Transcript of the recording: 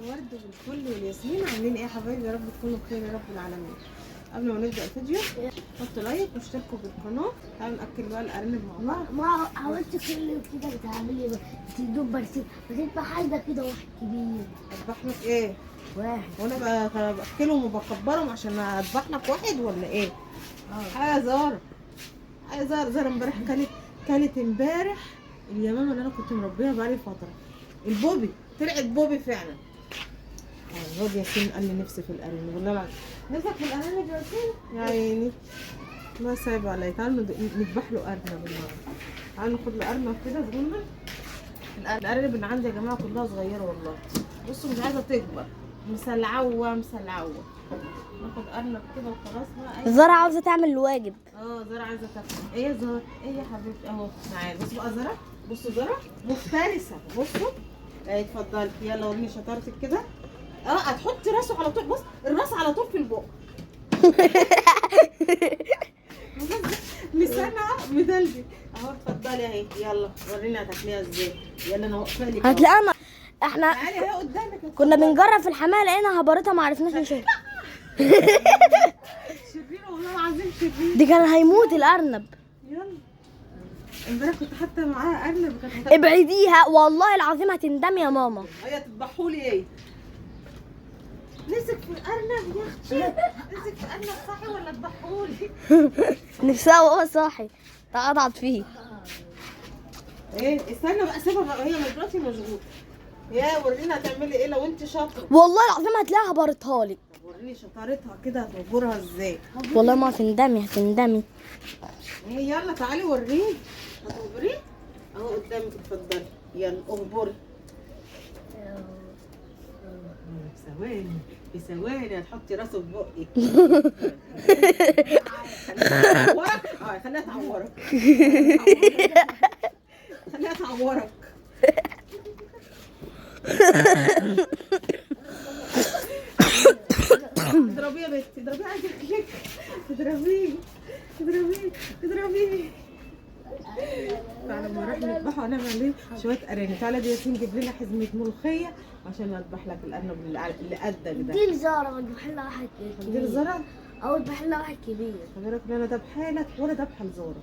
الورد والفل والياسمين، عاملين ايه يا حبايبي؟ يا رب تكونوا بخير يا رب العالمين. قبل ما نبدا الفيديو حطوا لايك واشتركوا بالقناه. تعالوا ناكل بقى الارنب مع بعض. ما حاولت كل يوم كده بتعملي بتدوب بتذبح حاجه كده واحد كبير. اذبح لك ايه؟ واحد. وانا باكلهم وبكبرهم عشان اذبح لك واحد ولا ايه؟ حاجه زهره، حاجه زهره امبارح كانت امبارح اليمامه اللي انا كنت مربيها بقالي فتره، البوبي طلعت بوبي فعلا. الواد ياسين قال لي نفسي في الارانب، والله العظيم نفسك في الارانب يا ياسين يا عيني. ما سايب عليا. تعالوا نذبح له ارنب النهارده. تعالوا ناخد له ارنب كده صغنن. الارانب اللي عندي يا جماعه كلها صغيره والله، بصوا مش عايزه تكبر، مسلعوه. ناخد ارنب كده وخلاص بقى. زرع عاوزه تعمل الواجب. زرع عايزه تاكل. ايه يا زهر؟ ايه يا حبيبتي؟ اهو تعالي بصوا بقى زرع، بصوا زرع مفترسه. بصوا اتفضلي يلا وريني شطارتك كده. هتحطي راسه على طول. بص الراس على طول في البق. لسانها مدلدل اهو. اتفضلي اهي، يلا وريني هتاكليها ازاي. يلا انا واقفه لك. هتلاقينا احنا تعالي اهي قدامك. كنا بنجرب في الحمام لقينا هبارتها ما عرفناش نشوفها. شريره والله العظيم شريره. دي كان هيموت الارنب. يلا امبارح كنت حتى معاها ارنب كانت هتاكل. ابعديها والله العظيم هتندمي يا ماما. هي تذبحوا لي ايه؟ نمسك في الارنب يا اختي. نمسك في الارنب صاحي ولا تذبحوا لي؟ نفسها وهو صاحي تقطعت فيه. ايه استنى بقى سيبها بقى، هي دلوقتي مشغوله. يا ورينا هتعملي ايه لو انت شاطره. والله العظيم هتلاقيها هبرتها لك. وريني شطارتها كده هتوبرها ازاي. والله ما هتندمي. ايه يلا تعالي وريني. هتوبري اهو قدامك. اتفضلي يلا اخبري. في ثواني هتحطي راسه في بقك. خليها تعورك. خليها تعورك. اضربيه يا بنتي، اضربيه. عايزه اكلك. اضربيه. تعالى لما نروح نذبحه هنعمل عليه شويه ارانب. تعالى دي ياسين جيب لنا حزمه ملوخيه عشان اذبح لك الارنب اللي قدك ده. دي الزهره اذبح لها واحد كبير. دي الزرع او اذبح لها واحد كبير. خلي بالك ان انا ذبحها لك ولا ذبحه لزورك.